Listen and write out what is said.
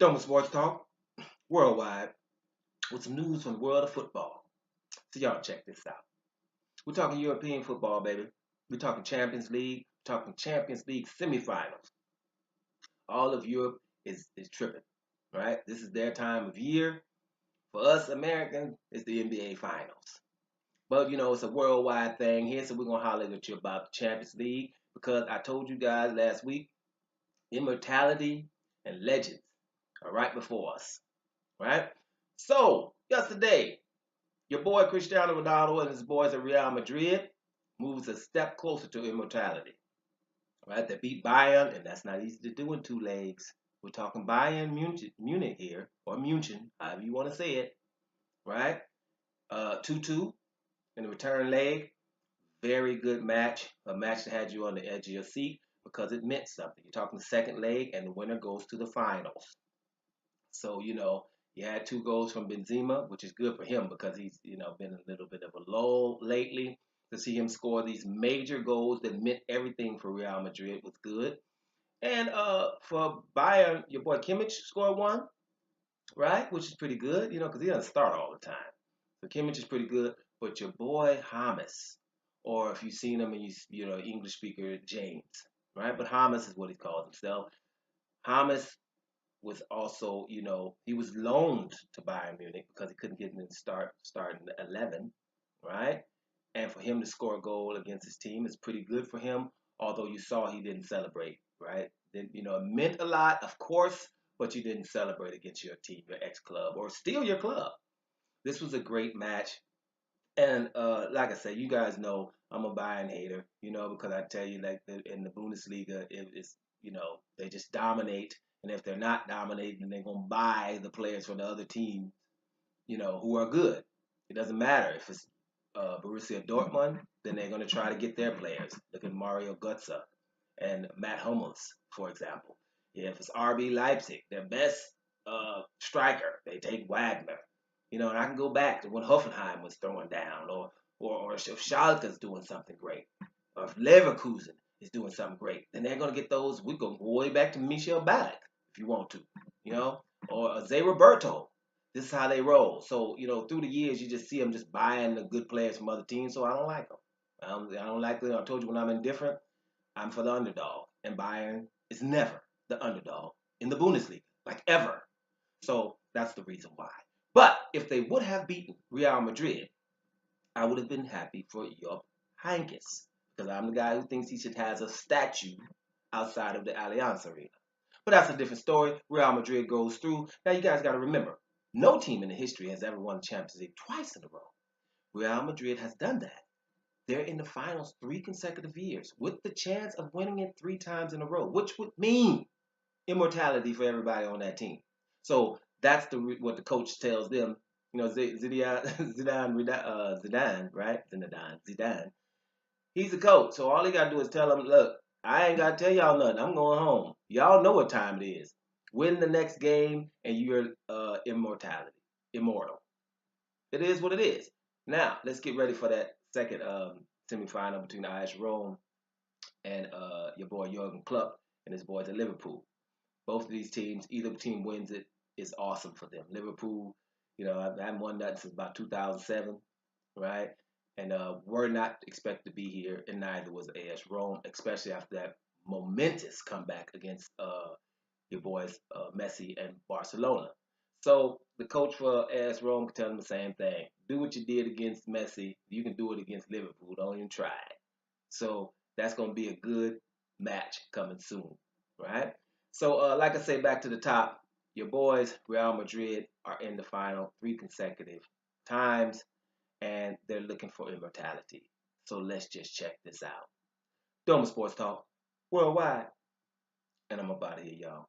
Dome Sports Talk worldwide with some news from the world of football. So y'all check this out. We're talking European football, baby. We're talking Champions League. We're talking Champions League semifinals. All of Europe is tripping, right? This is their time of year. For us Americans, it's the NBA Finals. But it's a worldwide thing here, so we're gonna holler at you about the Champions League because I told you guys last week, immortality and legends are right before us, right? So yesterday, your boy Cristiano Ronaldo and his boys at Real Madrid moves a step closer to immortality, right? They beat Bayern, and that's not easy to do in two legs. We're talking Bayern Munich here, or München, however you want to say it, right? 2-2 in the return leg. Very good match, a match that had you on the edge of your seat because it meant something. You're talking the second leg, and the winner goes to the finals. So, you had two goals from Benzema, which is good for him because he's, been a little bit of a lull lately. To see him score these major goals that meant everything for Real Madrid was good. And for Bayern, your boy Kimmich scored one, right? Which is pretty good, because he doesn't start all the time. So Kimmich is pretty good. But your boy James, or if you've seen him and English speaker James, right? But James is what he calls himself. James was also, he was loaned to Bayern Munich because he couldn't get in the starting 11, right? And for him to score a goal against his team is pretty good for him, although you saw he didn't celebrate, right? Then, it meant a lot, of course, but you didn't celebrate against your team, your ex-club, or still your club. This was a great match. And like I said, you guys know I'm a Bayern hater, because I tell you, like in the Bundesliga, it's they just dominate, and if they're not dominating, they're gonna buy the players from the other team, who are good. It doesn't matter if it's Borussia Dortmund, then they're gonna try to get their players. Look at Mario Götze and Matt Hummels, for example. Yeah, if it's RB Leipzig, their best striker, they take Wagner. And I can go back to when Hoffenheim was throwing down, or if Schalke's doing something great, or if Leverkusen is doing something great, then they're going to get those. We go way back to Michel Ballack if you want to, or Zé Roberto. This is how they roll. So, through the years, you just see them just buying the good players from other teams, so I don't like them. I don't like them. I told you when I'm indifferent, I'm for the underdog. And Bayern is never the underdog in the Bundesliga, like ever. So that's the reason why. But if they would have beaten Real Madrid, I would have been happy for Jupp Heynckes, because I'm the guy who thinks he should have a statue outside of the Allianz Arena. But that's a different story. Real Madrid goes through. Now you guys got to remember, no team in the history has ever won the Champions League twice in a row. Real Madrid has done that. They're in the finals 3 consecutive years with the chance of winning it 3 times in a row, which would mean immortality for everybody on that team. So that's what the coach tells them. Zidane, right? Zidane. He's the coach, so all he got to do is tell them, look, I ain't got to tell y'all nothing. I'm going home. Y'all know what time it is. Win the next game, and you're immortal. It is what it is. Now, let's get ready for that second semifinal between AS Rome and your boy Jurgen Klopp and his boys at Liverpool. Both of these teams, either team wins it, is awesome for them. Liverpool, I haven't won that since about 2007, right? And we're not expected to be here, and neither was AS Rome, especially after that momentous comeback against your boys Messi and Barcelona. So the coach for AS Rome can tell them the same thing. Do what you did against Messi. You can do it against Liverpool. Don't even try it. So that's going to be a good match coming soon, right? So like I say, back to the top, your boys, Real Madrid, are in the final 3 consecutive times, and they're looking for immortality. So let's just check this out. Doma Sports Talk, worldwide, and I'm about to hear y'all.